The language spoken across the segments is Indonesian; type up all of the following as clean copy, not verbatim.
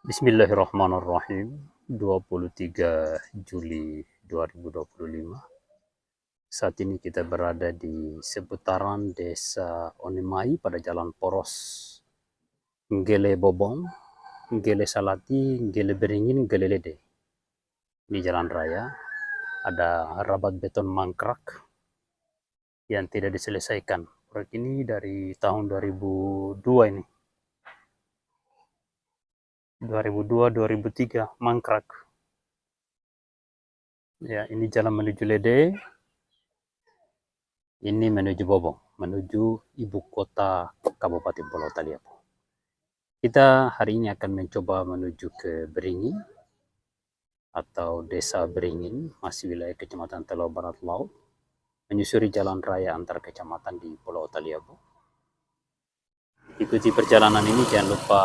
Bismillahirrahmanirrahim. 23 Juli 2025. Saat ini kita berada di seputaran Desa Onemai pada Jalan Poros, Nggele Bobong, Nggele Salati, Nggele Beringin, Nggele Lede. Di jalan raya ada rabat beton mangkrak yang tidak diselesaikan. Proyek ini dari tahun 2002 ini. 2002-2003 mangkrak. Ya, ini jalan menuju Lede, ini menuju Bobong, menuju ibu kota Kabupaten Pulau Taliabu. Kita hari ini akan mencoba menuju ke Beringin atau Desa Beringin, masih wilayah Kecamatan Telau Barat Laut, menyusuri jalan raya antar kecamatan di Pulau Taliabu. Ikuti perjalanan ini, jangan lupa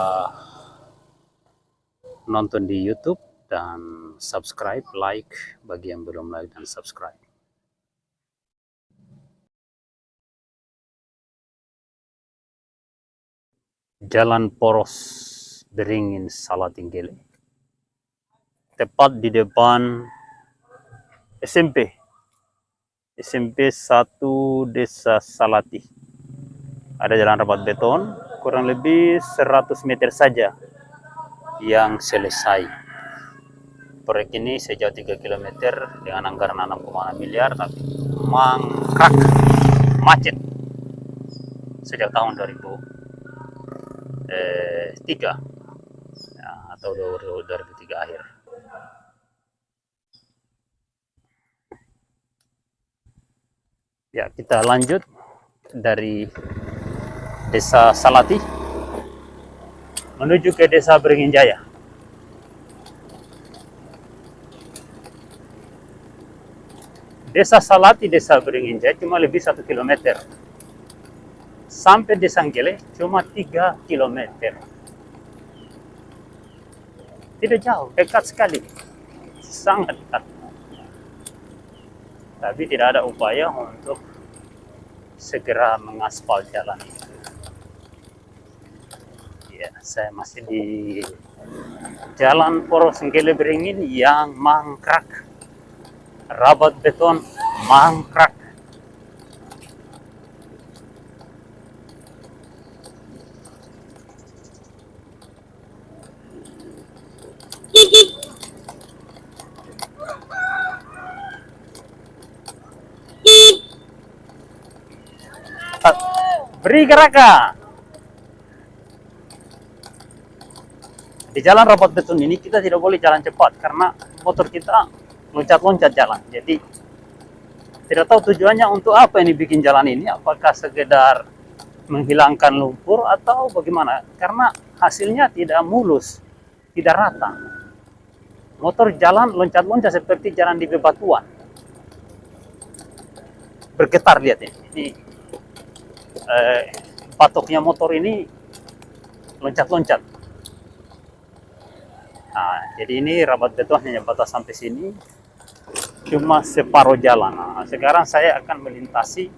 nonton di YouTube dan subscribe, like bagi yang belum like dan subscribe. Jalan Poros Beringin Salatinggele, tepat di depan SMP 1 Desa Salati. Ada jalan rapat beton, kurang lebih 100 meter saja yang selesai. Proyek ini sejauh 3 km dengan anggaran 6,6 miliar, tapi mangkrak, macet sejak tahun 2003 ya, atau 2003 akhir. Ya, kita lanjut dari Desa Salati menuju ke Desa Beringin Jaya. Desa Salati, Desa Beringin Jaya cuma lebih 1 km. Sampai Desa Nggele cuma 3 km. Tidak jauh, dekat sekali. Sangat dekat. Tapi tidak ada upaya untuk segera mengaspal jalan itu. Ya, saya masih di Jalan Poros Nggele Beringin yang mangkrak. Rabat beton mangkrak. Beri gerakan. Di jalan rapat beton ini kita tidak boleh jalan cepat karena motor kita loncat-loncat jalan. Jadi tidak tahu tujuannya untuk apa ini bikin jalan ini, apakah sekedar menghilangkan lumpur atau bagaimana, karena hasilnya tidak mulus, tidak rata. Motor jalan loncat-loncat seperti jalan di bebatuan, bergetar. Lihat ini patoknya motor ini loncat-loncat. Nah, jadi ini rabat beton hanya batas sampai sini, cuma separuh jalan. Nah, sekarang saya akan melintasi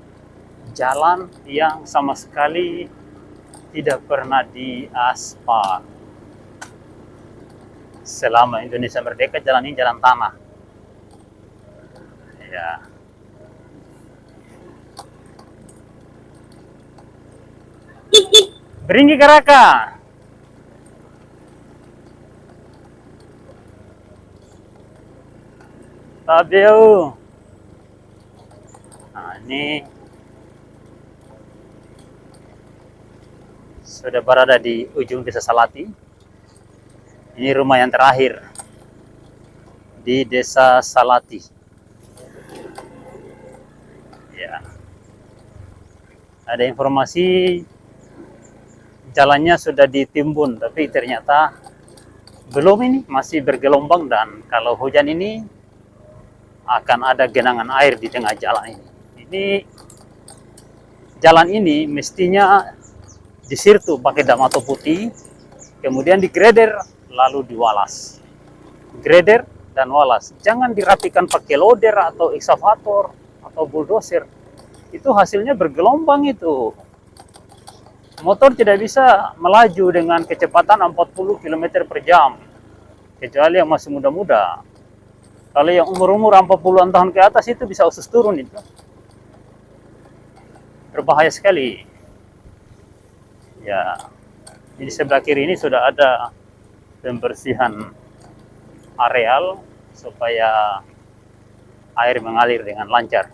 jalan yang sama sekali tidak pernah diaspal. Selama Indonesia merdeka, jalan ini jalan tanah. Ya. Beringin gerakan. Tabiu. Nah, ini sudah berada di ujung Desa Salati. Ini rumah yang terakhir di Desa Salati. Ya. Ada informasi jalannya sudah ditimbun, tapi ternyata belum, ini masih bergelombang, dan kalau hujan ini akan ada genangan air di tengah jalan ini. Jalan ini mestinya disirtu pakai damato putih, kemudian digrader lalu diwalas. Grader dan walas. Jangan dirapikan pakai loader atau eksavator atau bulldozer. Itu hasilnya bergelombang itu. Motor tidak bisa melaju dengan kecepatan 40 km per jam. Kecuali yang masih muda-muda. Kalau yang umur-umur 40-an tahun ke atas itu bisa usus turun itu. Berbahaya sekali. Ya, di sebelah kiri ini sudah ada pembersihan areal supaya air mengalir dengan lancar.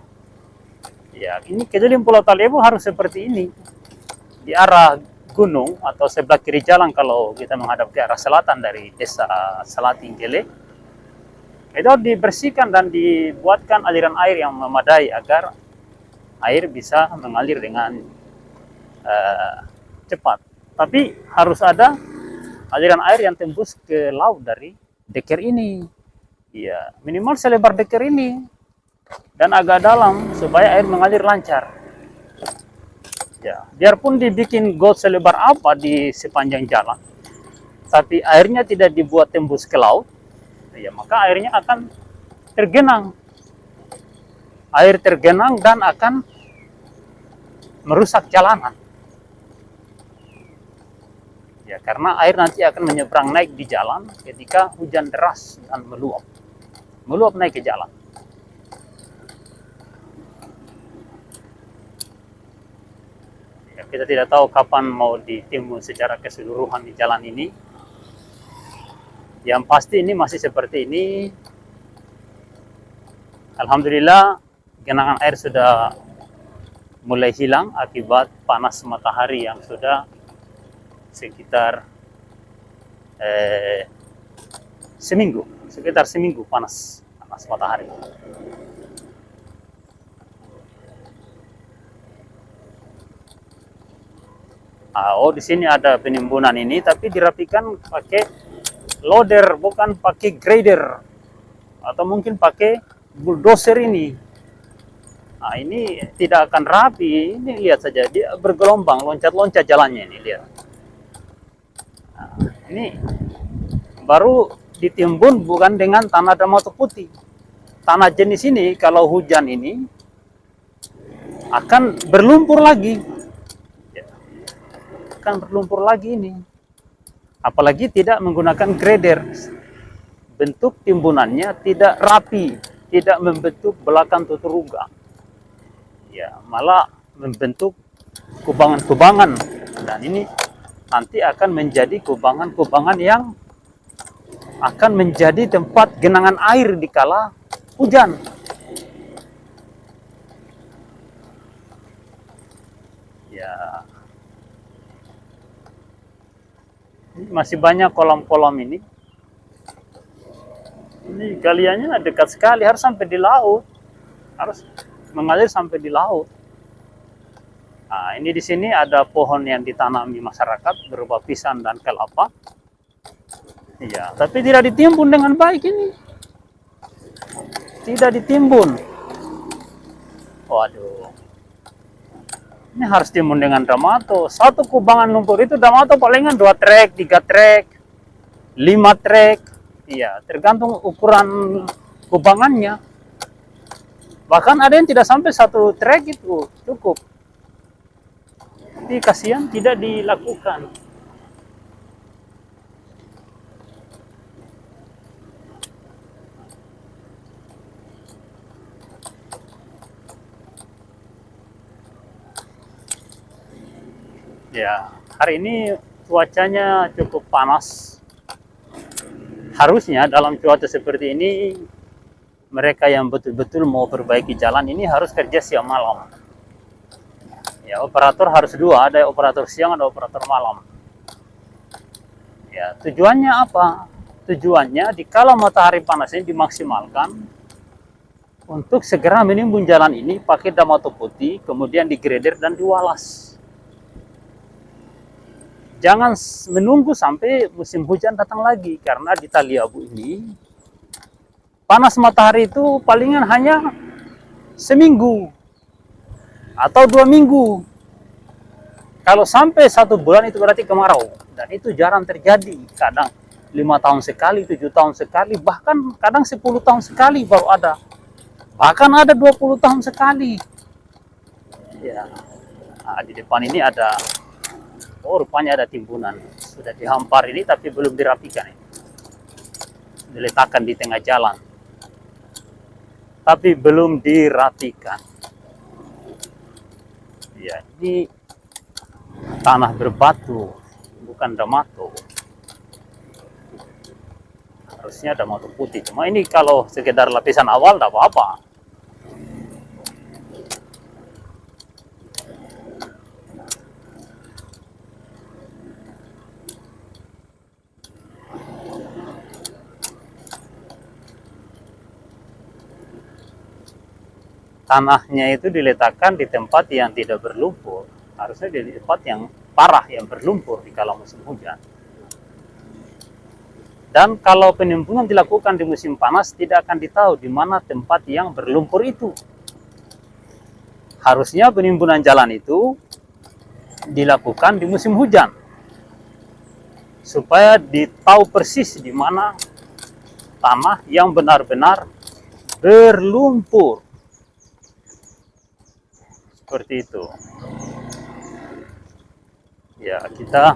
Ya, ini kejadian Pulau Talebo harus seperti ini. Di arah gunung atau sebelah kiri jalan kalau kita menghadap ke arah selatan dari desa Salatinggele, itu harus dibersihkan dan dibuatkan aliran air yang memadai agar air bisa mengalir dengan cepat. Tapi harus ada aliran air yang tembus ke laut dari deker ini. Ya, minimal selebar deker ini dan agak dalam supaya air mengalir lancar. Ya, biarpun dibikin got selebar apa di sepanjang jalan, tapi airnya tidak dibuat tembus ke laut, ya maka airnya akan tergenang. Air tergenang dan akan merusak jalanan. Ya, karena air nanti akan menyeberang naik di jalan ketika hujan deras dan meluap. Meluap naik ke jalan. Kita tidak tahu kapan mau ditimbun secara keseluruhan di jalan ini. Yang pasti ini masih seperti ini. Alhamdulillah genangan air sudah mulai hilang akibat panas matahari yang sudah sekitar sekitar seminggu panas matahari. Oh, di sini ada penimbunan ini, tapi dirapikan pakai loader, bukan pakai grader, atau mungkin pakai bulldozer ini. Nah, ini tidak akan rapi. Ini lihat saja, dia bergelombang, loncat-loncat jalannya ini, lihat. Nah, ini baru ditimbun bukan dengan tanah Damato putih. Tanah jenis ini kalau hujan ini akan berlumpur lagi. Akan berlumpur lagi ini. Apalagi tidak menggunakan grader. Bentuk timbunannya tidak rapi, tidak membentuk belakang tuturuga. Ya, malah membentuk kubangan-kubangan. Dan ini nanti akan menjadi kubangan-kubangan yang akan menjadi tempat genangan air di kala hujan. Ya, masih banyak kolam-kolam ini. Ini galiannya dekat sekali, harus sampai di laut, harus mengalir sampai di laut. Nah, ini di sini ada pohon yang ditanami masyarakat berupa pisang dan kelapa. Iya, tapi tidak ditimbun dengan baik ini. Tidak ditimbun. Waduh. Ini harus timbun dengan Damato. Satu kubangan lumpur itu Damato palingan 2 trek, 3 trek, 5 trek. Iya, tergantung ukuran kubangannya. Bahkan ada yang tidak sampai 1 trek itu cukup. Tapi kasihan tidak dilakukan. Ya, hari ini cuacanya cukup panas. Harusnya dalam cuaca seperti ini, mereka yang betul-betul mau perbaiki jalan ini harus kerja siang malam. Ya, operator harus 2, ada operator siang, ada operator malam. Ya, tujuannya apa? Tujuannya dikala matahari panas ini dimaksimalkan untuk segera menimbun jalan ini pakai Damato putih, kemudian digrader dan diwalas. Jangan menunggu sampai musim hujan datang lagi, karena di Taliabu ini panas matahari itu palingan hanya seminggu atau 2 minggu. Kalau sampai 1 bulan itu berarti kemarau, dan itu jarang terjadi. Kadang 5 tahun sekali, 7 tahun sekali, bahkan kadang 10 tahun sekali baru ada. Bahkan ada 20 tahun sekali. Ya, nah, di depan ini ada Oh, rupanya ada timbunan. Sudah dihampar ini tapi belum dirapikan. Diletakkan di tengah jalan. Tapi belum dirapikan. Ya, ini tanah berbatu, bukan damato. Harusnya damato putih. Cuma ini kalau sekedar lapisan awal, tidak apa-apa. Tanahnya itu diletakkan di tempat yang tidak berlumpur. Harusnya di tempat yang parah, yang berlumpur di kala musim hujan. Dan kalau penimbunan dilakukan di musim panas, tidak akan ditahu di mana tempat yang berlumpur itu. Harusnya penimbunan jalan itu dilakukan di musim hujan. Supaya ditahu persis di mana tanah yang benar-benar berlumpur. Seperti itu. Ya, kita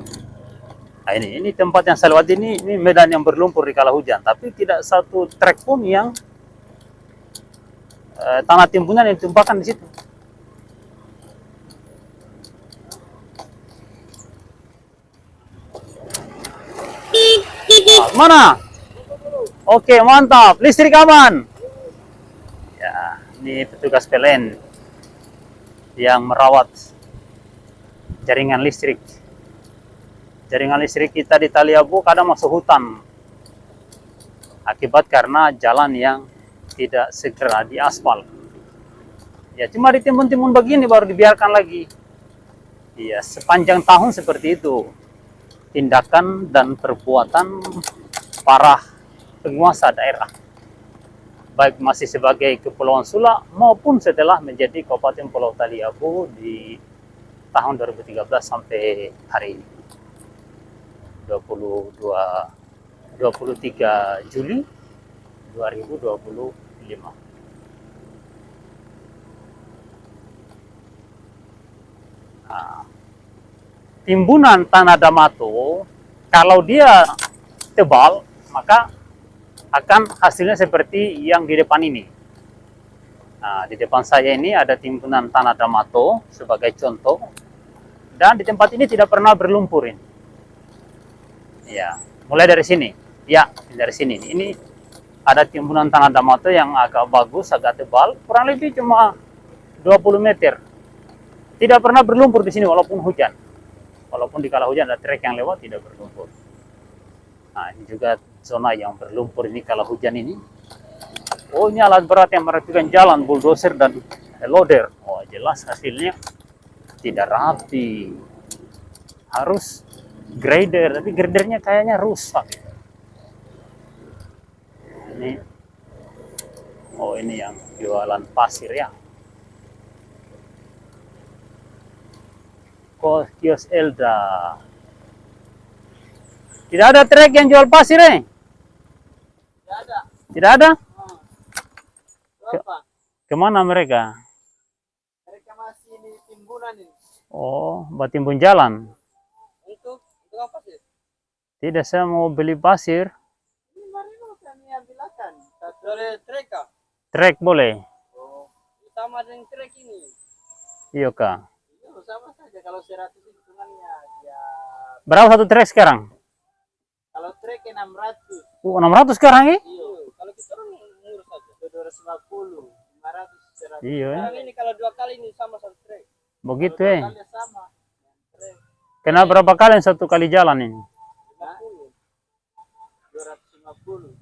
ini tempat yang saya lewat ini medan yang berlumpur di kala hujan, tapi tidak satu trek pun yang tanah timbunan yang ditumpahkan di situ. Nah, mana? Oke, mantap. Listrik aman. Ya, ini petugas PLN yang merawat jaringan listrik. Jaringan listrik kita di Taliabu kadang masuk hutan. Akibat karena jalan yang tidak segera diaspal. Ya, cuma ditimbun-timbun begini baru dibiarkan lagi. Ya, sepanjang tahun seperti itu. Tindakan dan perbuatan para penguasa daerah. Baik masih sebagai Kepulauan Sula maupun setelah menjadi Kabupaten Pulau Taliabu di tahun 2013 sampai hari ini. 23 Juli 2025. Nah, timbunan tanah damato kalau dia tebal maka akan hasilnya seperti yang di depan ini. Nah, di depan saya ini ada timbunan tanah damato sebagai contoh, dan di tempat ini tidak pernah berlumpur ini. Ya, mulai dari sini. Ya, dari sini. Ini ada timbunan tanah damato yang agak bagus, agak tebal, kurang lebih cuma 20 meter. Tidak pernah berlumpur di sini walaupun hujan. Walaupun di kala hujan ada trek yang lewat tidak berlumpur. Nah, ini juga zona yang berlumpur ini kalau hujan ini. Oh, ini alat berat yang merapikan jalan, bulldozer dan loader. Oh, jelas hasilnya tidak rapi. Harus grader, tapi gradernya kayaknya rusak. Ini, oh ini yang jualan pasir ya. Kios Elda. Tidak ada trek yang jual pasir, eh? Tidak ada. Tidak ada? Berapa? Kemana mereka? Mereka masih di timbunan ini. Oh, buat timbun jalan. Untuk apa sih? Tidak, saya mau beli pasir. Ini mari kami ambilkan. Boleh trek kah? Trek boleh? Oh, sama dengan trek ini. Iya kak. Iya, sama saja. Kalau 100 hitungannya ya. Berapa satu trek sekarang? Kalau trek 600. 600 sekarang ya? Iya. Kalau kita orang murah saja. 250, 500, 100. Iya. Sekarang ini kalau 2 kali ini sama satu trek. Begitu Kalau ya? 2 kali sama. Trek Kena berapa kali satu kali jalan ini? 50.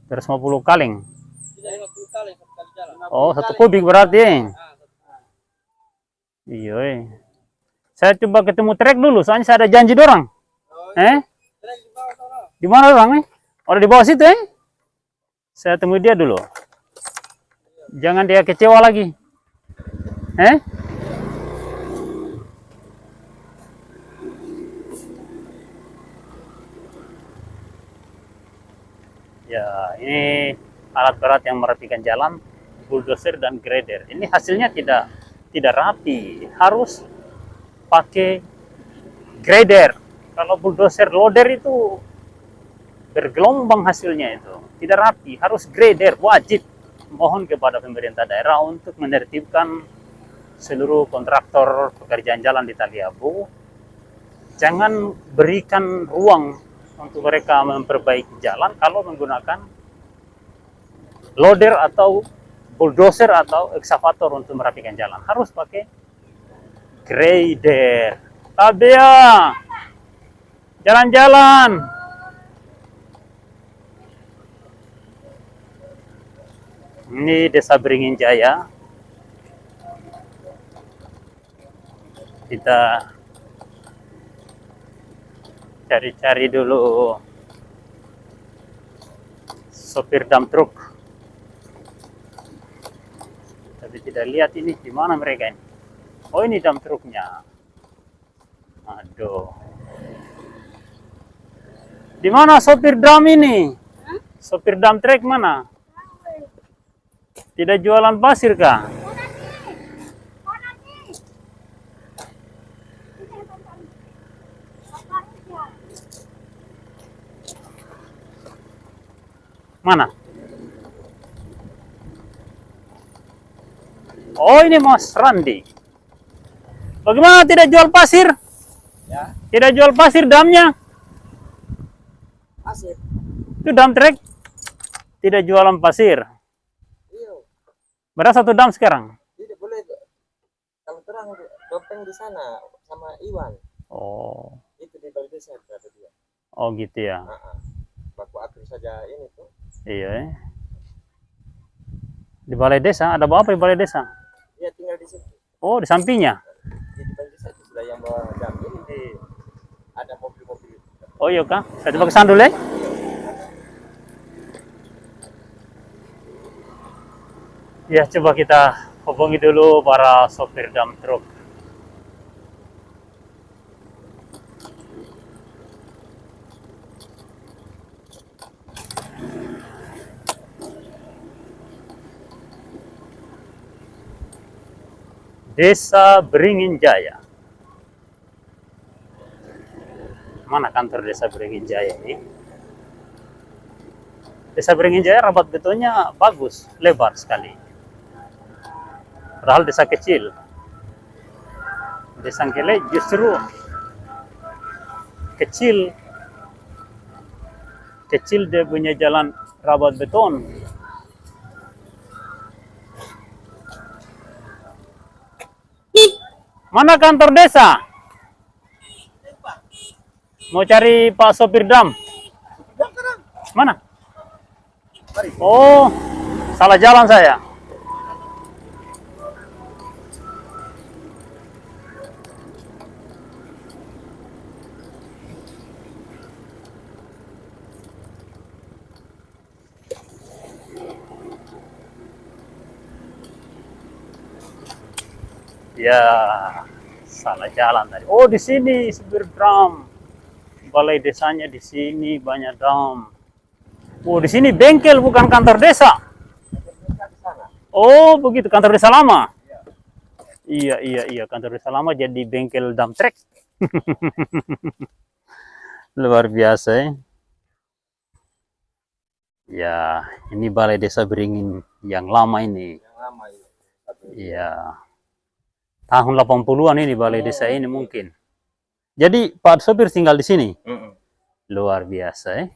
250. 150 kali. Tidak 50 kali satu kali jalan. Oh, 1 kubik berarti ya? Nah, Iya. Saya coba ketemu trek dulu, soalnya saya ada janji dorang. trek di bawah sana. Di mana orang nih? Orang di bawah situ ya? Saya temui dia dulu. Jangan dia kecewa lagi. Ya, ini alat berat yang merapikan jalan, bulldozer dan grader. Ini hasilnya tidak rapi. Harus pakai grader Kalau bulldozer loader itu bergelombang hasilnya itu. Tidak rapi, harus grader, wajib. Mohon kepada pemerintah daerah untuk menertibkan seluruh kontraktor pekerjaan jalan di Taliabu. Jangan berikan ruang untuk mereka memperbaiki jalan kalau menggunakan loader atau bulldozer atau eksavator untuk merapikan jalan. Harus pakai grader. Tabea, jalan-jalan. Ini Desa Beringin Jaya. Kita cari-cari dulu sopir dump truck. Tapi tidak lihat ini di mana mereka ini. Oh, ini dump trucknya. Aduh. Di mana sopir drum ini? Sopir dump truck mana? Tidak jualan pasir kah? Mana? Oh, ini Mas Randi. Bagaimana tidak jual pasir? Ya, Tidak jual pasir damnya? pasir. Itu dam trek. Tidak jualan pasir. Iya, Berapa satu dam sekarang? tidak boleh. Kalau terang dopeng di sana sama Iwan. Oh, Itu di Balai Desa berada dia. oh gitu ya. Baku akhir saja ini tuh. Iya. Di balai desa ada apa di balai desa? Dia tinggal di situ. Oh, di sampingnya. Di Balai Desa itu sudah yang bawa dam ini di ada mobil-mobil. Oh iya kah? Saya coba ke sana dulu ya. Ya, coba kita hubungi dulu para sopir dump truck. Desa Beringin Jaya. Mana kantor Desa Beringin Jaya ini? Desa Beringin Jaya rabat betonnya bagus, lebar sekali. Padahal desa kecil. Desa Ngele justru kecil. Kecil dia punya jalan rabat beton. Mana kantor desa? Mau cari Pak sopir dam. Mana? Oh, salah jalan saya. Ya, salah jalan tadi. Oh, di sini supir drum. Balai desanya di sini banyak drum. Oh, di sini bengkel bukan kantor desa. Oh, begitu kantor desa lama. Iya, kantor desa lama jadi bengkel dump truck. Luar biasa ya. Ya, ini balai desa Beringin yang lama ini. Yang lama itu. Iya. Tahun 80-an ini balai desa ini mungkin. Jadi Pak sopir tinggal di sini. Luar biasa ya.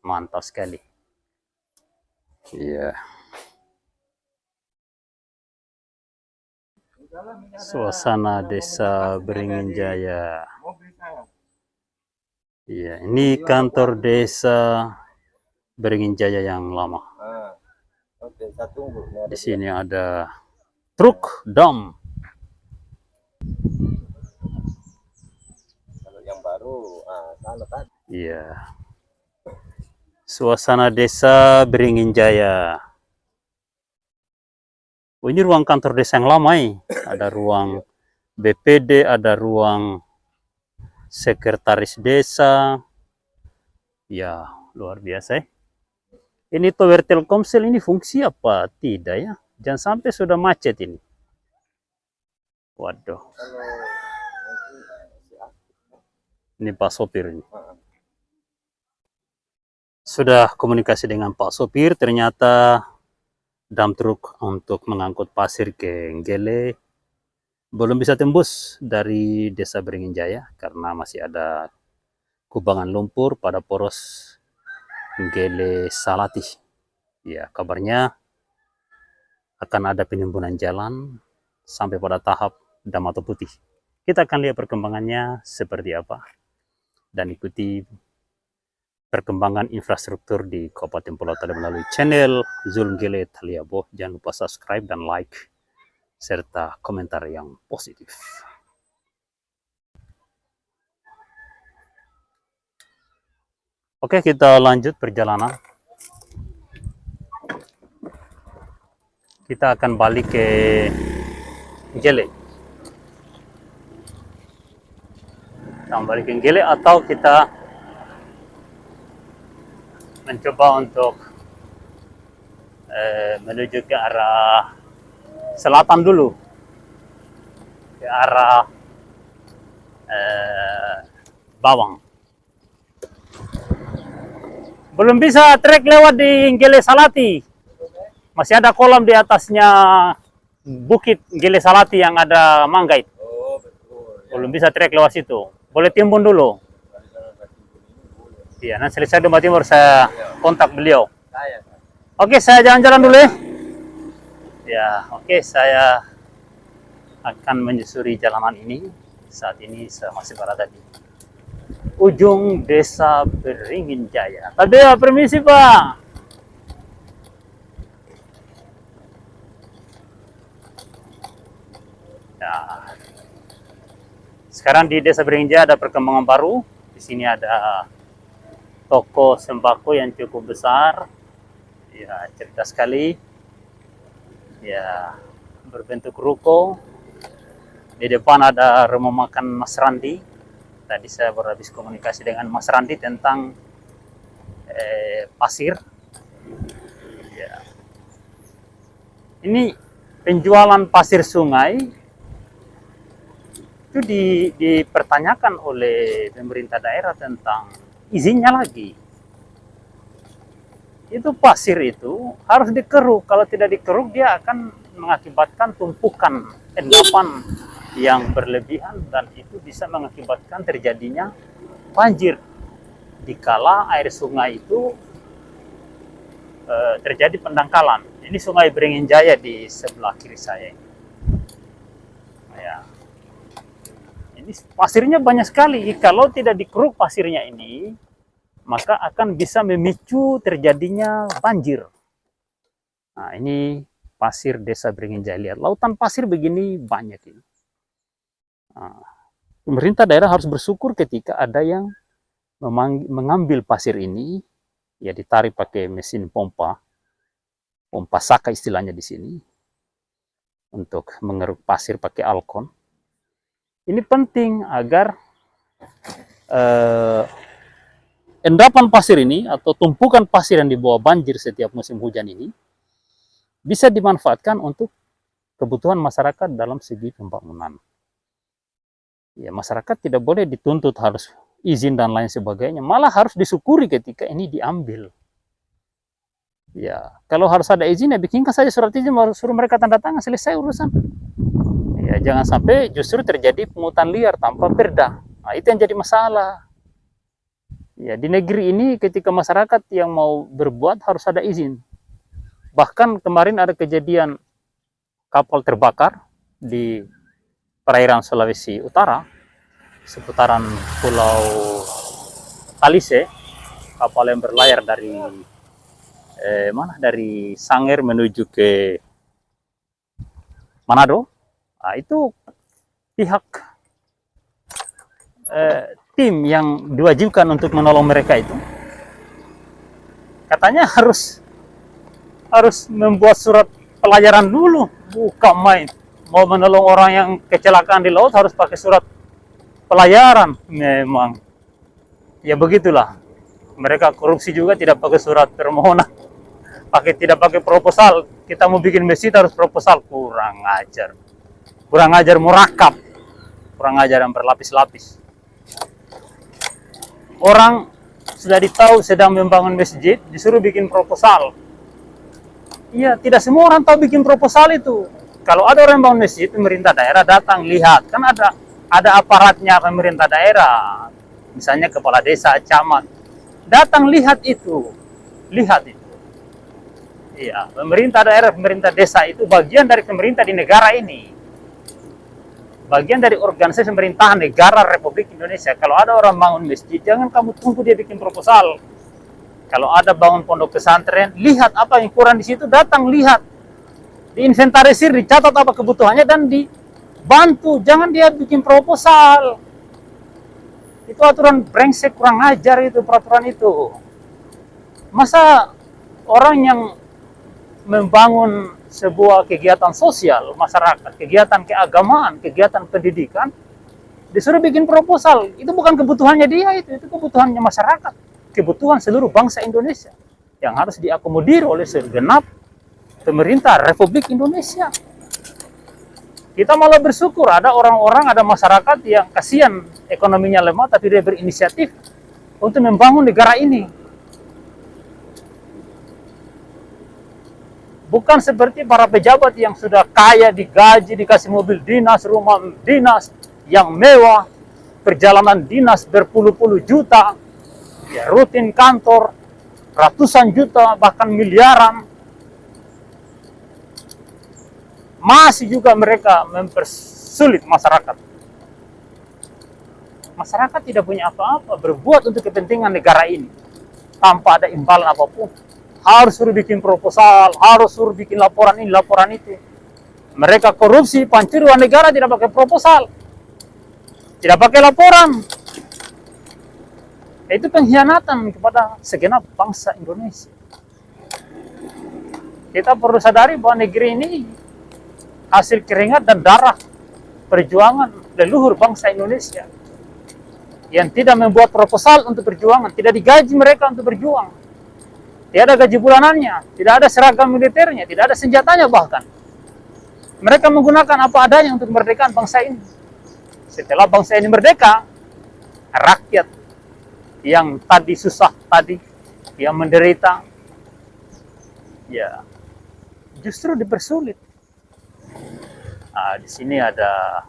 Mantap sekali. Iya. Suasana Desa Beringin Jaya. Iya, ini kantor Desa Beringin Jaya yang lama. Oke, saya tunggu. Di sini ada truk dam. Kalau yang baru, sana tadi. Iya. Suasana Desa Beringin Jaya. Oh, ini ruang kantor desa yang lama ya. Ada ruang BPD, ada ruang sekretaris desa. Ya, luar biasa ya. Ini tower Telkomsel ini fungsi apa? Tidak ya. Jangan sampai sudah macet ini. Waduh. Ini Pak sopir ini. Sudah komunikasi dengan Pak sopir, ternyata dump truk untuk mengangkut pasir ke Nggele belum bisa tembus dari Desa Beringin Jaya karena masih ada kubangan lumpur pada poros Nggele Salati. Ya, kabarnya akan ada penimbunan jalan sampai pada tahap Damato Putih. Kita akan lihat perkembangannya seperti apa dan ikuti perkembangan infrastruktur di Kabupaten Pulau Tali melalui channel Zul Nggele Taliabo. Jangan lupa subscribe dan like serta komentar yang positif. Oke, kita lanjut perjalanan. Kita akan balik ke Nggele. Kita balik ke Nggele atau kita mencoba untuk menuju ke arah selatan dulu, ke arah Bawang. Belum bisa trek lewat di Nggele Salati, masih ada kolam di atasnya bukit Nggele Salati yang ada manggait. Belum bisa trek lewat situ, boleh timbun dulu. Iya, nanti selesai Domba Timur saya kontak beliau. Oke, saya jalan-jalan dulu ya. Ya, oke, saya akan menyusuri jalanan ini. Saat ini saya masih berada di ujung Desa Beringin Jaya. Tadi ya, permisi Pak. Ya. Sekarang di Desa Beringin Jaya ada perkembangan baru. Di sini ada toko sembako yang cukup besar, ya cerita sekali, ya berbentuk ruko. Di depan ada rumah makan Mas Randi. Tadi saya baru habis komunikasi dengan Mas Randi tentang pasir. Ya. Ini penjualan pasir sungai itu dipertanyakan oleh pemerintah daerah tentang izinnya lagi. Itu pasir itu harus dikeruk. Kalau tidak dikeruk dia akan mengakibatkan tumpukan endapan yang berlebihan dan itu bisa mengakibatkan terjadinya banjir. Dikala air sungai itu terjadi pendangkalan. Ini Sungai Beringin Jaya di sebelah kiri saya. Ya. Ini pasirnya banyak sekali. Kalau tidak dikeruk pasirnya ini, maka akan bisa memicu terjadinya banjir. Nah, ini pasir Desa Beringin Jaya. Lihat, lautan pasir begini banyak ini. Nah, pemerintah daerah harus bersyukur ketika ada yang mengambil pasir ini, ya ditarik pakai mesin pompa saka istilahnya di sini, untuk mengeruk pasir pakai alkon. Ini penting agar endapan pasir ini atau tumpukan pasir yang dibawa banjir setiap musim hujan ini bisa dimanfaatkan untuk kebutuhan masyarakat dalam segi pembangunan. Ya, masyarakat tidak boleh dituntut harus izin dan lain sebagainya, malah harus disyukuri ketika ini diambil. Ya, kalau harus ada izin ya bikinkan saja surat izin, suruh mereka tanda tangan, selesai urusan. Ya, jangan sampai justru terjadi pungutan liar tanpa perda. Nah, itu yang jadi masalah. Ya, di negeri ini ketika masyarakat yang mau berbuat harus ada izin. Bahkan kemarin ada kejadian kapal terbakar di perairan Sulawesi Utara, seputaran Pulau Talise, kapal yang berlayar dari dari Sangir menuju ke Manado. Nah, itu pihak tim yang diwajibkan untuk menolong mereka itu katanya harus membuat surat pelayaran dulu, bukan main. Mau menolong orang yang kecelakaan di laut harus pakai surat pelayaran. Memang ya begitulah, mereka korupsi juga tidak pakai surat permohonan, tidak pakai proposal. Kita mau bikin masjid harus proposal, kurang ajar murakab, kurang ajar yang berlapis-lapis. Orang sudah ditahu sedang membangun masjid, disuruh bikin proposal. Iya, tidak semua orang tahu bikin proposal itu. Kalau ada orang bangun masjid, pemerintah daerah datang lihat, kan ada aparatnya pemerintah daerah, misalnya kepala desa, camat, datang lihat itu. Iya, pemerintah daerah, pemerintah desa itu bagian dari pemerintah di negara ini. Bagian dari organisasi pemerintahan negara Republik Indonesia. Kalau ada orang bangun masjid, jangan kamu tunggu dia bikin proposal. Kalau ada bangun pondok pesantren, lihat apa yang kurang di situ, datang lihat. Diinventarisir, dicatat apa kebutuhannya, dan dibantu. Jangan dia bikin proposal. Itu aturan brengsek, kurang ajar itu peraturan itu. Masa orang yang membangun sebuah kegiatan sosial masyarakat, kegiatan keagamaan, kegiatan pendidikan, disuruh bikin proposal, itu bukan kebutuhannya dia, itu kebutuhannya masyarakat, kebutuhan seluruh bangsa Indonesia yang harus diakomodir oleh segenap pemerintah Republik Indonesia. Kita malah bersyukur ada orang-orang, ada masyarakat yang kasihan ekonominya lemah, tapi dia berinisiatif untuk membangun negara ini. Bukan seperti para pejabat yang sudah kaya, digaji, dikasih mobil dinas, rumah dinas yang mewah, perjalanan dinas berpuluh-puluh juta, ya, rutin kantor, ratusan juta, bahkan miliaran. Masih juga mereka mempersulit masyarakat. Masyarakat tidak punya apa-apa, berbuat untuk kepentingan negara ini, tanpa ada imbalan apapun. Harus suruh bikin proposal, harus suruh bikin laporan ini, laporan itu. Mereka korupsi, pancuri uang negara tidak pakai proposal, tidak pakai laporan. Itu pengkhianatan kepada segenap bangsa Indonesia. Kita perlu sadari bahwa negeri ini hasil keringat dan darah perjuangan leluhur bangsa Indonesia yang tidak membuat proposal untuk perjuangan, tidak digaji mereka untuk berjuang. Tidak ada gaji bulanannya, tidak ada seragam militernya, tidak ada senjatanya bahkan. Mereka menggunakan apa adanya untuk kemerdekaan bangsa ini. Setelah bangsa ini merdeka, rakyat yang tadi susah, yang menderita, ya justru dipersulit. Nah, di sini ada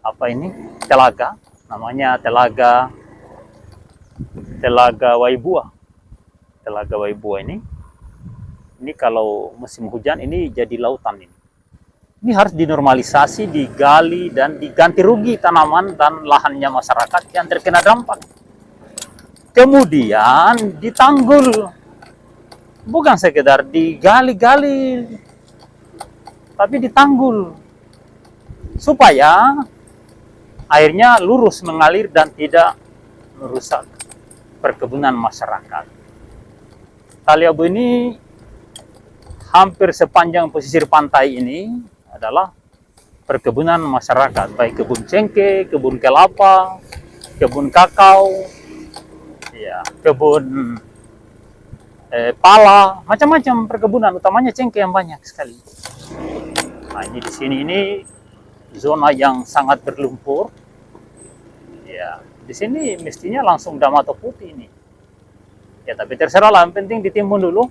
apa ini? Telaga. Namanya Telaga Waibua. Telaga Waibua ini kalau musim hujan ini jadi lautan ini. Ini harus dinormalisasi, digali dan diganti rugi tanaman dan lahannya masyarakat yang terkena dampak. Kemudian ditanggul. Bukan sekedar digali-gali, tapi ditanggul supaya airnya lurus mengalir dan tidak merusak perkebunan masyarakat. Taliabu ini hampir sepanjang pesisir pantai ini adalah perkebunan masyarakat, baik kebun cengkeh, kebun kelapa, kebun kakao, ya, kebun pala, macam-macam perkebunan, utamanya cengkeh yang banyak sekali. Nah, ini di sini ini zona yang sangat berlumpur. Ya, di sini mestinya langsung Damato Putih ini. Ya, tapi terserah lah, yang penting ditimbun dulu.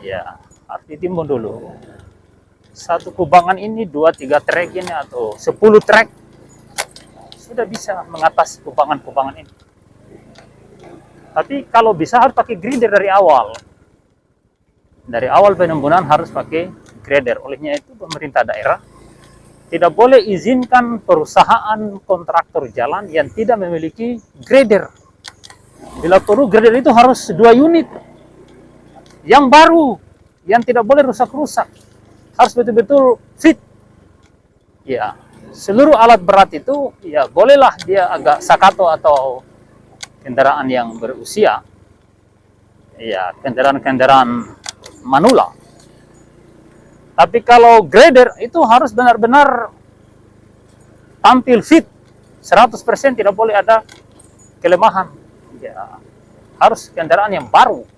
Ya, harus ditimbun dulu. Satu kubangan ini 2-3 trek ini atau 10 trek sudah bisa mengatasi kubangan-kubangan ini. Tapi kalau bisa harus pakai grader dari awal. Dari awal penimbunan harus pakai grader. Olehnya itu pemerintah daerah tidak boleh izinkan perusahaan kontraktor jalan yang tidak memiliki grader. Bila perlu grader itu harus 2 unit yang baru, yang tidak boleh rusak-rusak, harus betul-betul fit. Ya, seluruh alat berat itu ya bolehlah dia agak sakato atau kendaraan yang berusia, ya kendaraan-kendaraan manula. Tapi kalau grader itu harus benar-benar tampil fit 100%, tidak boleh ada kelemahan. Ya, harus kendaraan yang baru.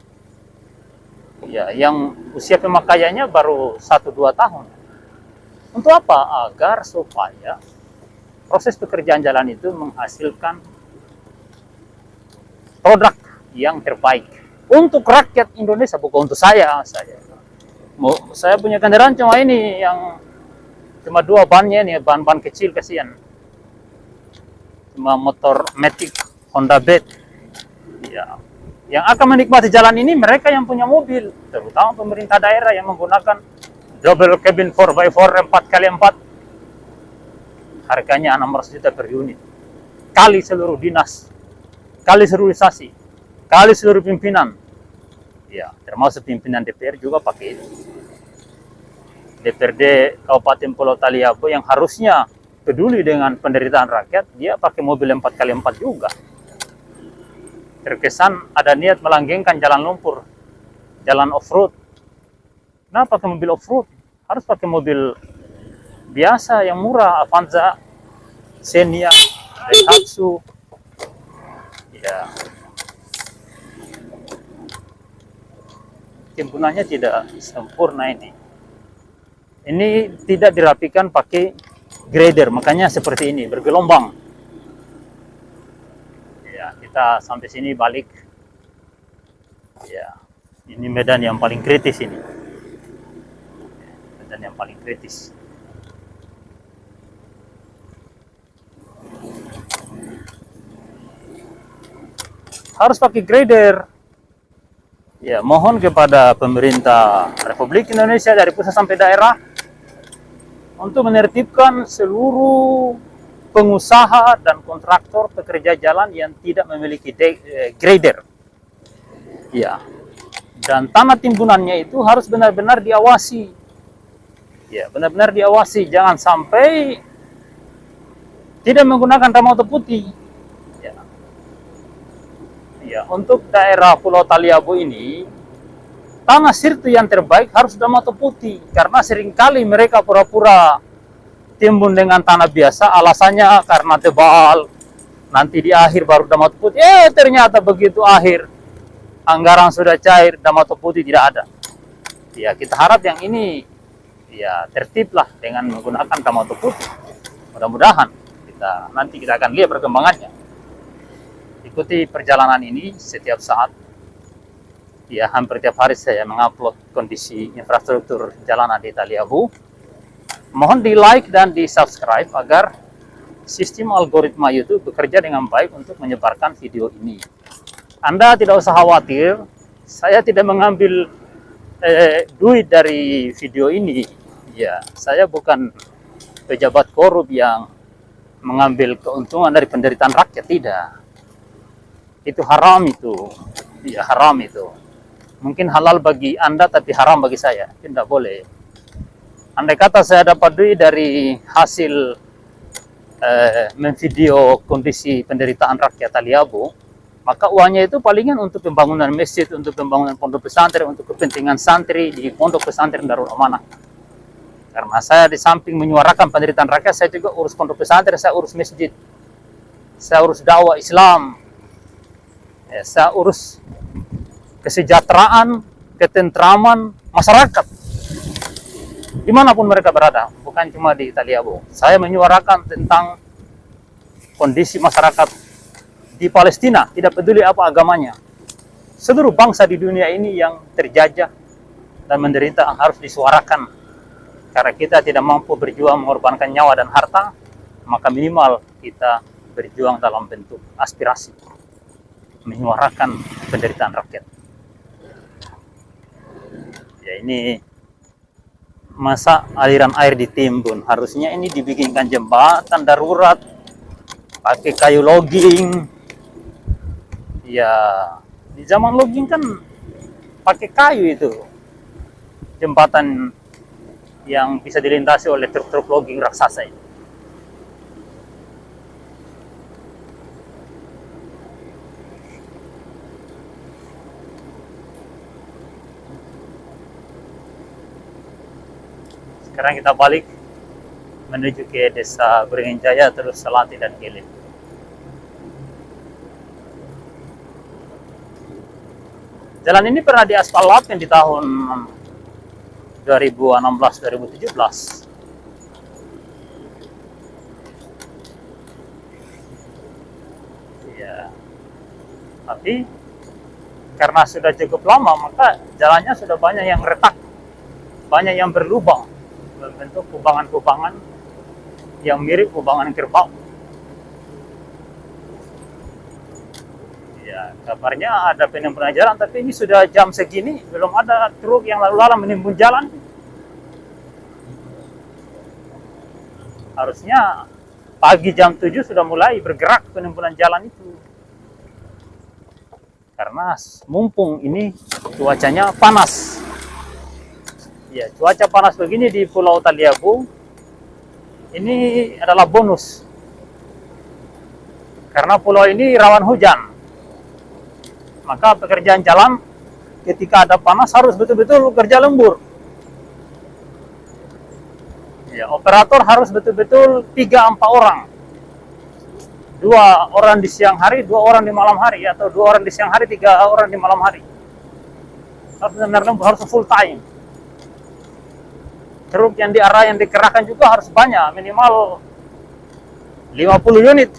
Ya, yang usia pemakaiannya baru 1-2 tahun. Untuk apa? Agar supaya proses pekerjaan jalan itu menghasilkan produk yang terbaik untuk rakyat Indonesia, bukan untuk saya. Saya punya kendaraan cuma ini, yang cuma 2 bannya nih, ban-ban kecil, kasihan. Cuma motor Matic Honda Beat. Ya. Yang akan menikmati jalan ini mereka yang punya mobil, terutama pemerintah daerah yang menggunakan double cabin 4x4 4x4. Harganya 600 juta per unit. Kali seluruh dinas, kali seluruh instansi, kali seluruh pimpinan. Ya, termasuk pimpinan DPR juga pakai itu. DPRD Kabupaten Pulau Taliabu yang harusnya peduli dengan penderitaan rakyat, dia pakai mobil 4x4 juga. Terkesan ada niat melanggengkan jalan lumpur, jalan off-road. Kenapa pakai mobil off-road? Harus pakai mobil biasa yang murah, Avanza, Xenia, Daihatsu. Ya. Timbulannya tidak sempurna ini. Ini tidak dirapikan pakai grader, makanya seperti ini, bergelombang. Ya, kita sampai sini balik. Ya, ini medan yang paling kritis ini. Medan yang paling kritis. Harus pakai grader. Ya, mohon kepada pemerintah Republik Indonesia dari pusat sampai daerah untuk menertibkan seluruh pengusaha dan kontraktor pekerja jalan yang tidak memiliki grader. Ya. Dan tanah timbunannya itu harus benar-benar diawasi. Ya, benar-benar diawasi, jangan sampai tidak menggunakan ramato putih. Ya. Ya, untuk daerah Pulau Taliabu ini, tanah sirtu yang terbaik harus ramato putih, karena seringkali mereka pura-pura timbun dengan tanah biasa, alasannya karena tebal, nanti di akhir baru ramato putih. Ternyata begitu akhir, anggaran sudah cair, ramato putih tidak ada. Ya, kita harap yang ini ya tertiblah dengan menggunakan ramato putih. Mudah-mudahan nanti kita akan lihat perkembangannya. Ikuti perjalanan ini setiap saat. Ya, hampir tiap hari saya mengupload kondisi infrastruktur jalanan di Taliabu. Mohon di like dan di subscribe agar sistem algoritma YouTube bekerja dengan baik untuk menyebarkan video ini. Anda tidak usah khawatir, saya tidak mengambil duit dari video ini. Ya, saya bukan pejabat korup yang mengambil keuntungan dari penderitaan rakyat, tidak. Itu haram itu. Ya, haram itu. Mungkin halal bagi Anda tapi haram bagi saya. Tidak boleh. Andai kata saya dapat duit dari hasil memvideo kondisi penderitaan rakyat Taliabu, maka uangnya itu palingan untuk pembangunan masjid, untuk pembangunan pondok pesantren, untuk kepentingan santri di pondok pesantren Darul Amanah. Karena saya di samping menyuarakan penderitaan rakyat, saya juga urus pondok pesantren, saya urus masjid, saya urus dakwah Islam, ya, saya urus kesejahteraan, ketentraman masyarakat dimanapun mereka berada, bukan cuma di Taliabu. Saya menyuarakan tentang kondisi masyarakat di Palestina, tidak peduli apa agamanya. Seluruh bangsa di dunia ini yang terjajah dan menderita harus disuarakan. Karena kita tidak mampu berjuang mengorbankan nyawa dan harta, maka minimal kita berjuang dalam bentuk aspirasi, menyuarakan penderitaan rakyat. Ya, ini masa aliran air ditimbun, harusnya ini dibikinkan jembatan darurat pakai kayu logging. Ya, di zaman logging kan pakai kayu itu, jembatan yang bisa dilintasi oleh truk-truk logging raksasa ini. Sekarang kita balik menuju ke desa Beringin Jaya, terus Selati dan Gilim. Jalan ini pernah diaspal lapin di tahun 2016-2017. Ya, tapi karena sudah cukup lama, maka jalannya sudah banyak yang retak, banyak yang berlubang, berbentuk kubangan-kubangan yang mirip kubangan kerbau. Ya, kabarnya ada penimbunan jalan, tapi ini sudah jam segini, belum ada truk yang lalu lalang menimbun jalan. Harusnya pagi jam 7 sudah mulai bergerak penimbunan jalan itu. Karena mumpung ini cuacanya panas. Ya, cuaca panas begini di Pulau Taliabu ini adalah bonus. Karena pulau ini rawan hujan. Maka pekerjaan jalan ketika ada panas harus betul-betul kerja lembur. Ya, operator harus betul-betul 3-4 orang. 2 orang di siang hari, 2 orang di malam hari, atau 2 orang di siang hari, 3 orang di malam hari. Harus benar-benar harus full time. Truk yang diarah, yang dikerahkan juga harus banyak, minimal 50 unit.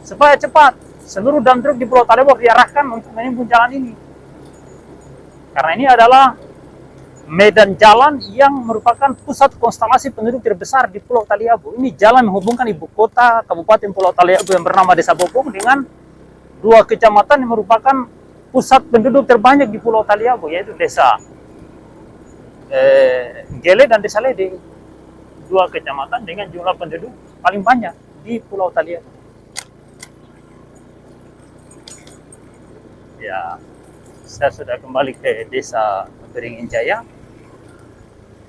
Supaya cepat, seluruh dump truk di Pulau Taliabu diarahkan untuk menimbun jalan ini. Karena ini adalah medan jalan yang merupakan pusat konstelasi penduduk terbesar di Pulau Taliabu. Ini jalan menghubungkan ibu kota Kabupaten Pulau Taliabu yang bernama Desa Bopong dengan 2 kecamatan yang merupakan pusat penduduk terbanyak di Pulau Taliabu, yaitu Desa Gele dan Desa Lede. 2 kecamatan dengan jumlah penduduk paling banyak di Pulau Taliabu. Ya, saya sudah kembali ke Desa Beringin Jaya.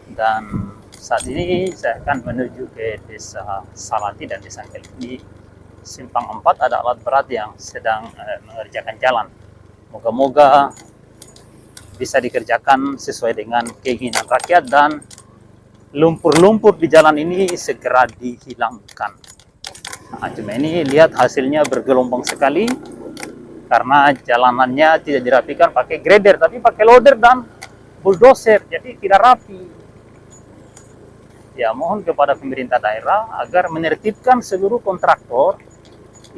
Dan saat ini saya akan menuju ke Desa Salati dan Desa Gele. Di Simpang 4 ada alat berat yang sedang mengerjakan jalan. Moga-moga bisa dikerjakan sesuai dengan keinginan rakyat dan lumpur-lumpur di jalan ini segera dihilangkan. Nah, cuma ini lihat hasilnya bergelombang sekali karena jalanannya tidak dirapikan pakai grader, tapi pakai loader dan bulldozer, jadi tidak rapi. Ya, mohon kepada pemerintah daerah agar menertibkan seluruh kontraktor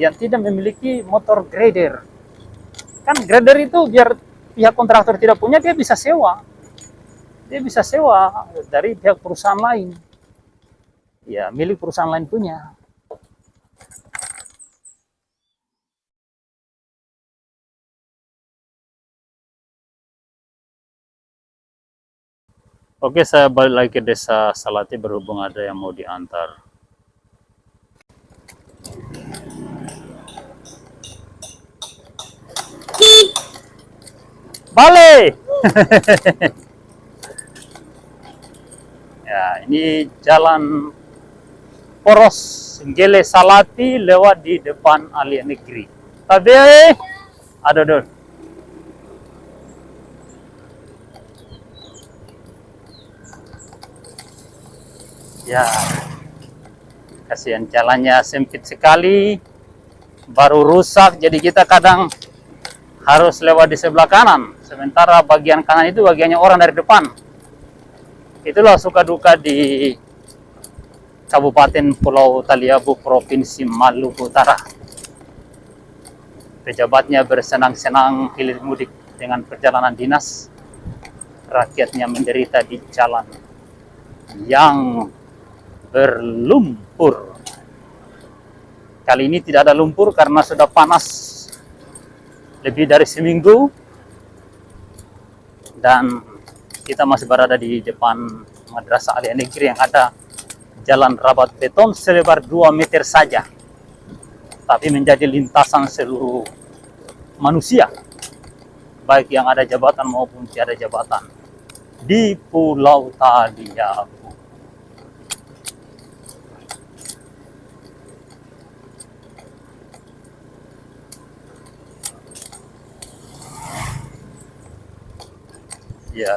yang tidak memiliki motor grader. Kan grader itu biar pihak kontraktor tidak punya, dia bisa sewa. Dia bisa sewa dari pihak perusahaan lain. Ya, milik perusahaan lain punya. Oke, saya balik lagi ke Desa Salati berhubung ada yang mau diantar. Balik! Ya, ini jalan poros Gele Salati lewat di depan Alia Negeri. Tapi, aduh. Ya, kasihan jalannya sempit sekali, baru rusak, jadi kita kadang harus lewat di sebelah kanan, sementara bagian kanan itu bagiannya orang dari depan. Itulah suka duka di Kabupaten Pulau Taliabu, Provinsi Maluku Utara. Pejabatnya bersenang-senang hilir mudik dengan perjalanan dinas, rakyatnya menderita di jalan yang berlumpur. Kali ini tidak ada lumpur karena sudah panas lebih dari seminggu dan kita masih berada di depan Madrasah Alia Negeri yang ada jalan rabat beton selebar 2 meter saja, tapi menjadi lintasan seluruh manusia, baik yang ada jabatan maupun tiada jabatan di Pulau Taliabu. Ya,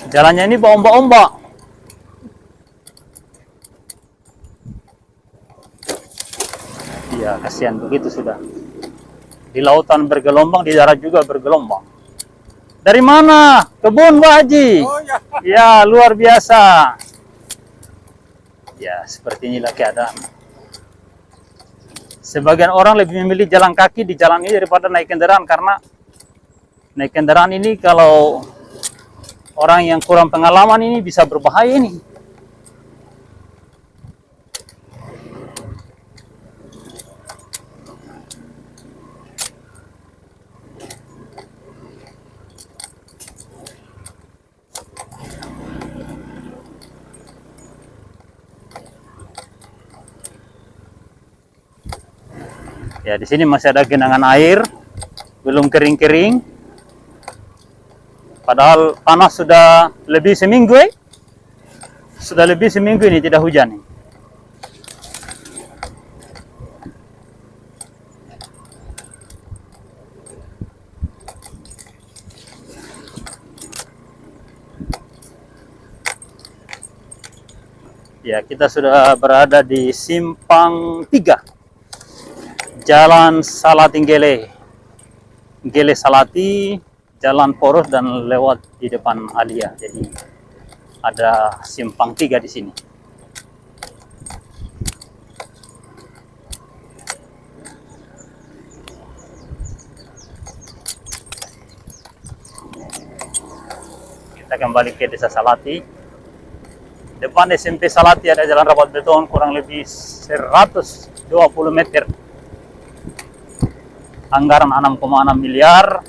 jalannya ini berombak-ombak. Ya, kasihan begitu sudah. Di lautan bergelombang, di darat juga bergelombang. Dari mana? Kebun Pak Haji? Oh ya. Ya, luar biasa. Ya, seperti inilah keadaan. Sebagian orang lebih memilih jalan kaki di jalan ini daripada naik kendaraan, karena naik kendaraan ini kalau orang yang kurang pengalaman ini bisa berbahaya ini. Ya, di sini masih ada genangan air, belum kering-kering. Padahal panas sudah lebih seminggu, sudah lebih seminggu ini tidak hujan. Ya, kita sudah berada di Simpang 3, Jalan Salati Gele Salati, Jalan Poros, dan lewat di depan Alia. Jadi ada Simpang 3 di sini. Kita kembali ke Desa Salati. Depan SMP Salati ada jalan rapat beton kurang lebih 120 meter. Anggaran 6,6 miliar.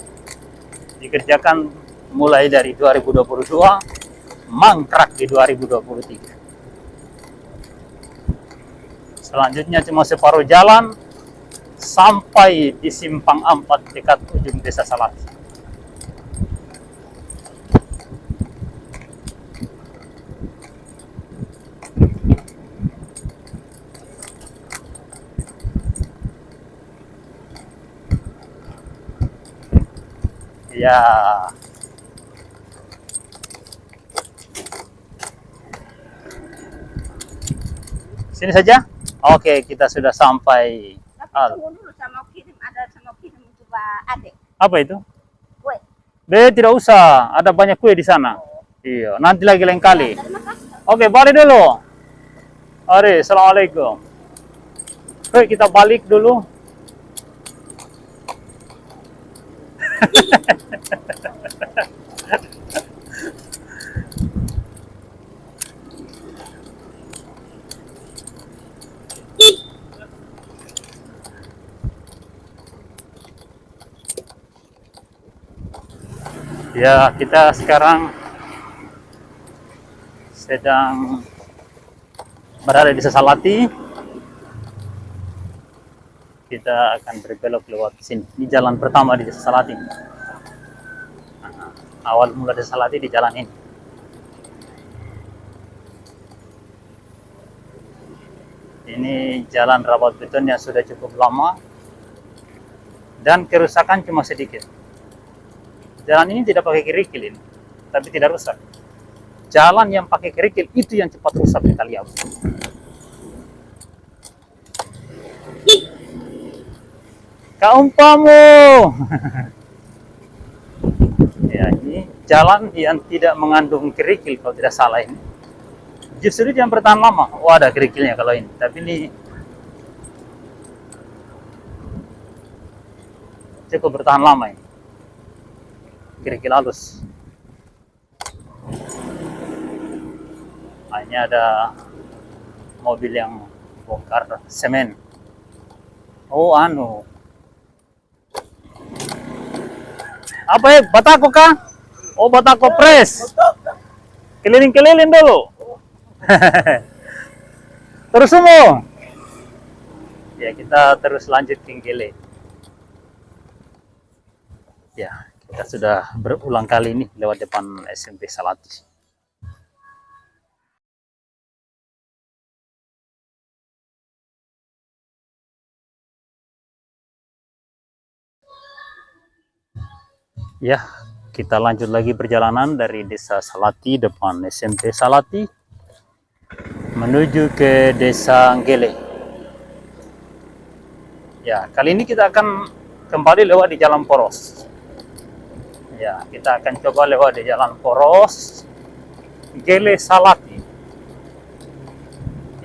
Dikerjakan mulai dari 2022, mangkrak di 2023. Selanjutnya cuma separuh jalan sampai di Simpang 4 dekat ujung Desa Salati. Ya, sini saja. Oke, kita sudah sampai. Tapi tunggu dulu, sama kirim coba adek. Apa itu? Kue. Tidak usah, ada banyak kue di sana. Iya, nanti lagi lain kali. Terima kasih. Oke, balik dulu. Mari, assalamualaikum. Oke, kita balik dulu. Ya, kita sekarang sedang berada di Desa Salati. Kita akan berbelok lewat sini. Ini jalan pertama di Desa Salati. Awal mula Desa Salati di jalan ini. Ini jalan rapat beton yang sudah cukup lama dan kerusakan cuma sedikit. Jalan ini tidak pakai kerikil ini, tapi tidak rusak. Jalan yang pakai kerikil itu yang cepat rusak, kita lihat. Kaumpamu. Ya, ini jalan yang tidak mengandung kerikil kalau tidak salah ini. Justru yang bertahan lama. Oh, ada kerikilnya kalau ini, tapi ini cukup bertahan lama ini. Kerikil halus. Hanya ada mobil yang bongkar semen. Oh, anu. Apa ya? Batako kah? Oh, batako press. Keliling-keliling dulu. Terus semua. Ya, kita terus lanjut ke Gele. Ya, kita sudah berulang kali ini lewat depan SMP Salati. Ya, kita lanjut lagi perjalanan dari Desa Salati depan SMP Salati menuju ke Desa Gele. Ya, kali ini kita akan kembali lewat di Jalan Poros. Ya, kita akan coba lewat di Jalan Poros Gele Salati.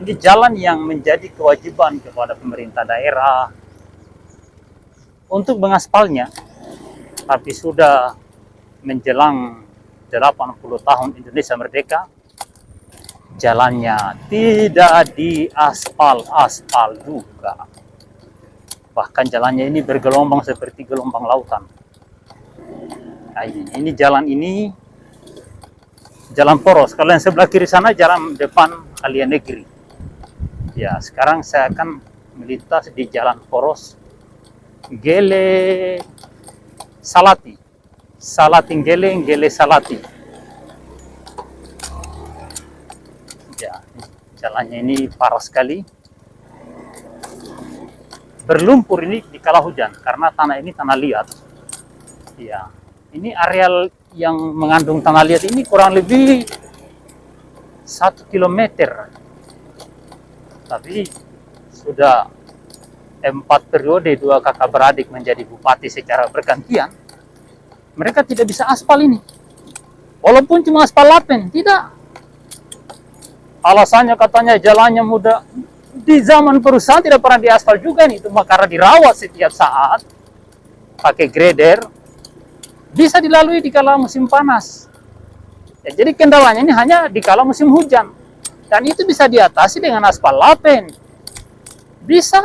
Ini Ini jalan yang menjadi kewajiban kepada pemerintah daerah untuk mengaspalnya, tapi sudah menjelang 80 tahun Indonesia merdeka, jalannya tidak diaspal juga. Bahkan jalannya ini bergelombang seperti gelombang lautan. Nah, ini jalan ini, jalan poros. Kalau yang sebelah kiri sana jalan depan Alian Negeri. Ya, sekarang saya akan melintas di jalan poros Gele Salati. Gele Salati. Ya, jalannya ini parah sekali. Berlumpur ini di kala hujan karena tanah ini tanah liat. Ya, ini areal yang mengandung tanah liat ini kurang lebih 1 kilometer. Tapi sudah 4 periode 2 kakak beradik menjadi bupati secara bergantian, mereka tidak bisa aspal ini. Walaupun cuma aspal lapen, tidak. Alasannya katanya jalannya mudah. Di zaman perusahaan tidak pernah diaspal juga nih, cuma karena dirawat setiap saat pakai grader, bisa dilalui di kala musim panas. Ya, jadi kendalanya ini hanya di kala musim hujan, dan itu bisa diatasi dengan aspal lapen. Bisa.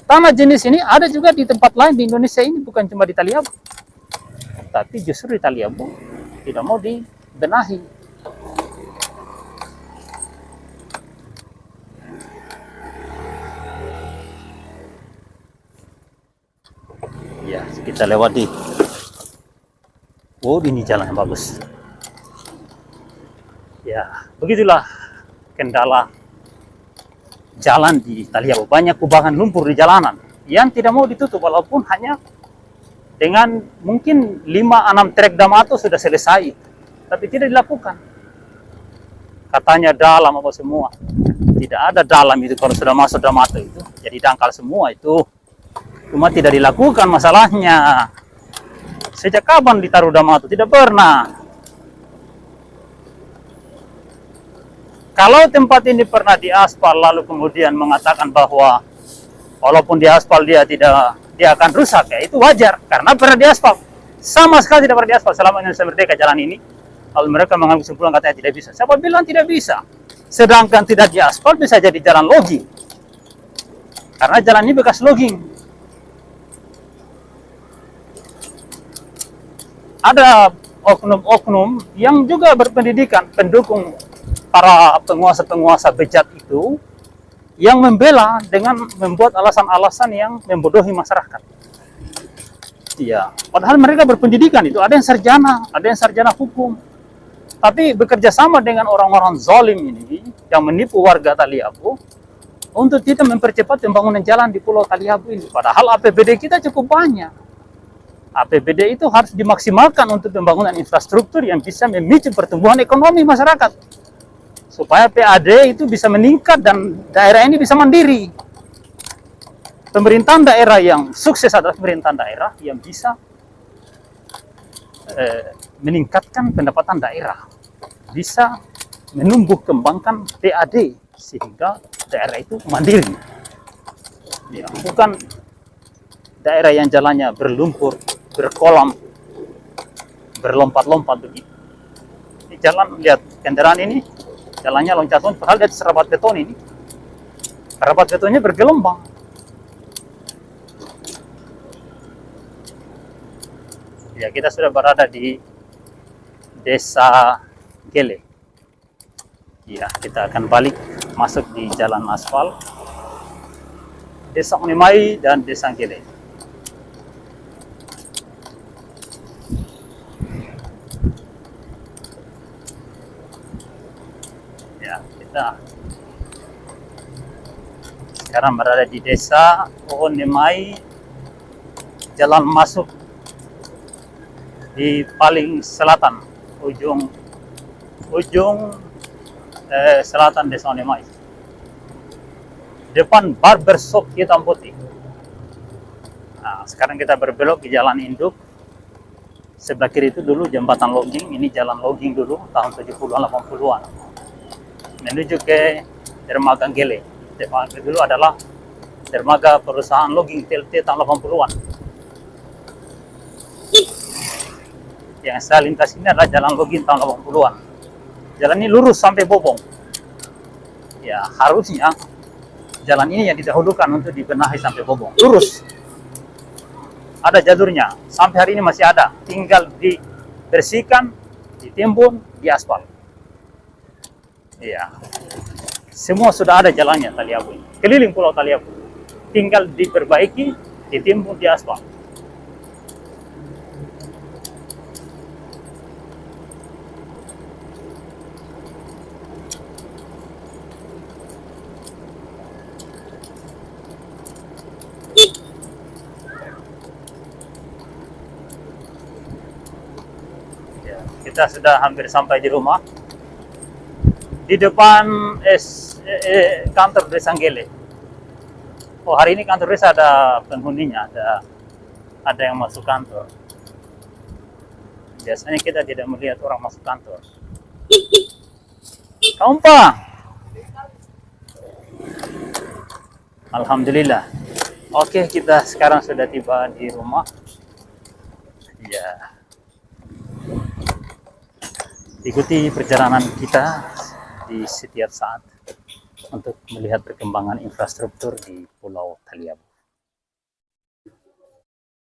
Tanah jenis ini ada juga di tempat lain di Indonesia ini, bukan cuma di Taliabu, tapi justru di Taliabu tidak mau dibenahi. Ya, kita lewati. Oh, ini jalan yang bagus. Ya, begitulah kendala jalan di Taliabu. Banyak kubangan lumpur di jalanan yang tidak mau ditutup, walaupun hanya dengan mungkin 5-6 trek Damato sudah selesai, tapi tidak dilakukan. Katanya dalam apa semua. Tidak ada dalam itu kalau sudah masuk Damato itu, jadi dangkal semua itu. Cuma tidak dilakukan masalahnya. Sejak kapan ditaruh Damato? Tidak pernah. Kalau tempat ini pernah diaspal lalu kemudian mengatakan bahwa walaupun diaspal dia akan rusak, ya itu wajar karena pernah diaspal. Sama sekali tidak pernah diaspal selama Indonesia merdeka jalan ini. Lalu mereka mengambil kesimpulan katanya tidak bisa. Siapa bilang tidak bisa? Sedangkan tidak diaspal bisa jadi jalan logging. Karena jalan ini bekas logging. Ada oknum-oknum yang juga berpendidikan, pendukung para penguasa-penguasa bejat itu, yang membela dengan membuat alasan-alasan yang membodohi masyarakat. Iya, padahal mereka berpendidikan itu, ada yang sarjana hukum, tapi bekerja sama dengan orang-orang zalim ini yang menipu warga Taliabu untuk kita mempercepat pembangunan jalan di Pulau Taliabu ini. Padahal APBD kita cukup banyak. APBD itu harus dimaksimalkan untuk pembangunan infrastruktur yang bisa memicu pertumbuhan ekonomi masyarakat. Supaya PAD itu bisa meningkat dan daerah ini bisa mandiri. Pemerintahan daerah yang sukses adalah pemerintahan daerah yang bisa meningkatkan pendapatan daerah. Bisa menumbuh kembangkan PAD sehingga daerah itu mandiri. Ya, bukan daerah yang jalannya berlumpur, berkolam, berlompat-lompat begitu. Ini jalan, lihat kendaraan ini, jalannya loncat-loncat, padahal lihat serabat beton ini. Serabat betonnya bergelombang. Ya, kita sudah berada di Desa Gele. Ya, kita akan balik masuk di jalan aspal Desa Onimai dan Desa Gele. Kita sekarang berada di Desa Onimai, jalan masuk di paling selatan, ujung selatan Desa Onimai, depan barbershop hitam putih. Nah, sekarang kita berbelok di jalan induk. Sebelah kiri itu dulu jembatan logging, ini jalan logging dulu tahun 70-an 80-an. menuju ke dermaga Gele. Dermaga dulu adalah dermaga perusahaan logging TLT tahun 80-an. Yang saya lintas ini adalah jalan logging tahun 80-an. Jalan ini lurus sampai Bobong. Ya, harusnya jalan ini yang didahulukan untuk dibenahi sampai Bobong. Lurus. Ada jalurnya. Sampai hari ini masih ada. Tinggal dibersihkan, ditimbun, diaspal. Iya. Semua sudah ada jalannya Taliabu ini. Keliling Pulau Taliabu. Tinggal diperbaiki, ditimbun, diaspal. Kita sudah hampir sampai di rumah. Di depan kantor Desa Gele. Oh, hari ini kantor desa ada penghuninya, ada yang masuk kantor. Biasanya kita tidak melihat orang masuk kantor. Kaumpa. Alhamdulillah. Oke, kita sekarang sudah tiba di rumah. Ya. Ikuti perjalanan kita di setiap saat untuk melihat perkembangan infrastruktur di Pulau Taliabu.